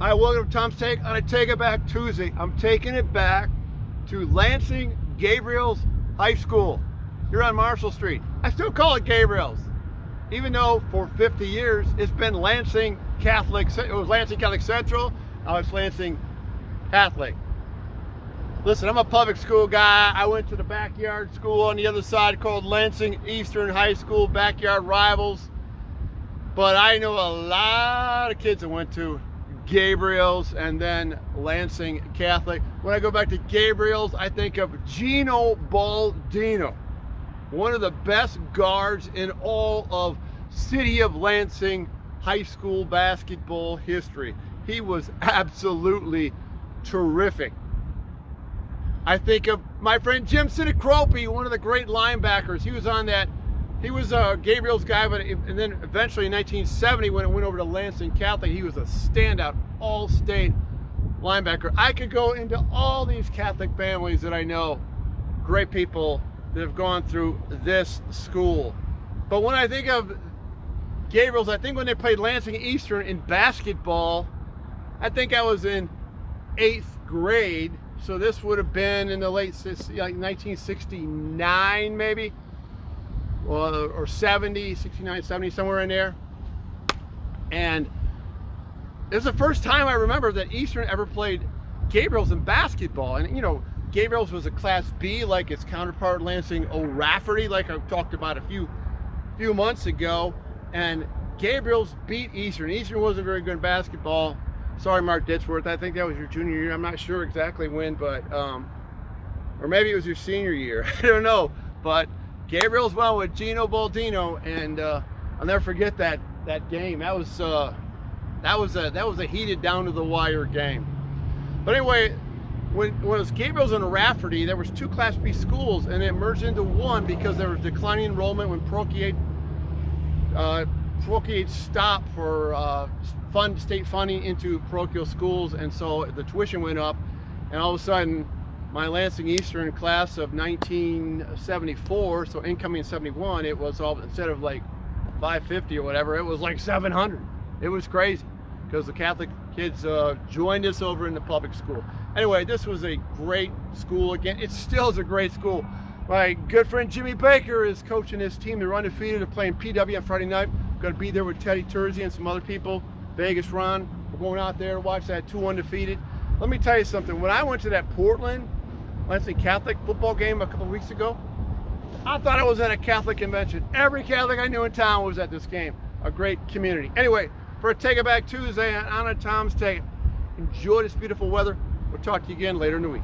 Hi, welcome to Tom's Take on a Take It Back Tuesday. I'm taking it back to Lansing Gabriel's High School here on Marshall Street. I still call it Gabriel's, even though for 50 years it's been Lansing Catholic. It was Lansing Catholic Central. Now it's Lansing Catholic. Listen, I'm a public school guy. I went to the backyard school on the other side called Lansing Eastern High School, backyard rivals. But I know a lot of kids that went to Gabriel's and then Lansing Catholic. When I go back to Gabriel's, I think of Gino Baldino, one of the best guards in all of City of Lansing high school basketball history. He was absolutely terrific. I think of my friend Jim Sinacropi, one of the great linebackers. He was on that. He was Gabriel's guy, and then eventually in 1970, when it went over to Lansing Catholic, he was a standout all-state linebacker. I could go into all these Catholic families that I know, great people that have gone through this school. But when I think of Gabriel's, I think when they played Lansing Eastern in basketball, I think I was in 8th grade. So this would have been in the late, like 1969 maybe. Or 70, 69, 70, somewhere in there. And it was the first time I remember that Eastern ever played Gabriel's in basketball. And you know, Gabriel's was a Class B like its counterpart Lansing O'Rafferty, like I talked about a few months ago. And Gabriel's beat Eastern. Eastern wasn't very good in basketball. Sorry, Mark Ditsworth. I think that was your junior year. I'm not sure exactly when, but or maybe it was your senior year. I don't know. But Gabriel's won with Gino Baldino, and I'll never forget that game. That was a heated down to the wire game. But anyway, when it was Gabriel's and Rafferty, there was 2 Class B schools, and it merged into one because there was declining enrollment when Procreate stopped for state funding into parochial schools, and so the tuition went up, and all of a sudden my Lansing Eastern class of 1974, so incoming 71, it was all, instead of like 550 or whatever, it was like 700. It was crazy because the Catholic kids joined us over in the public school. Anyway, this was a great school. Again, it still is a great school. My good friend Jimmy Baker is coaching his team. They're undefeated. They're playing PW on Friday night. I'm going to be there with Teddy Terzi and some other people. Vegas Ron. We're going out there to watch that 2 undefeated. Let me tell you something. When I went to that Portland Lansing Catholic football game a couple of weeks ago, I thought I was at a Catholic convention. Every Catholic I knew in town was at this game. A great community. Anyway, for a Take It Back Tuesday on a Tom's Take, enjoy this beautiful weather. We'll talk to you again later in the week.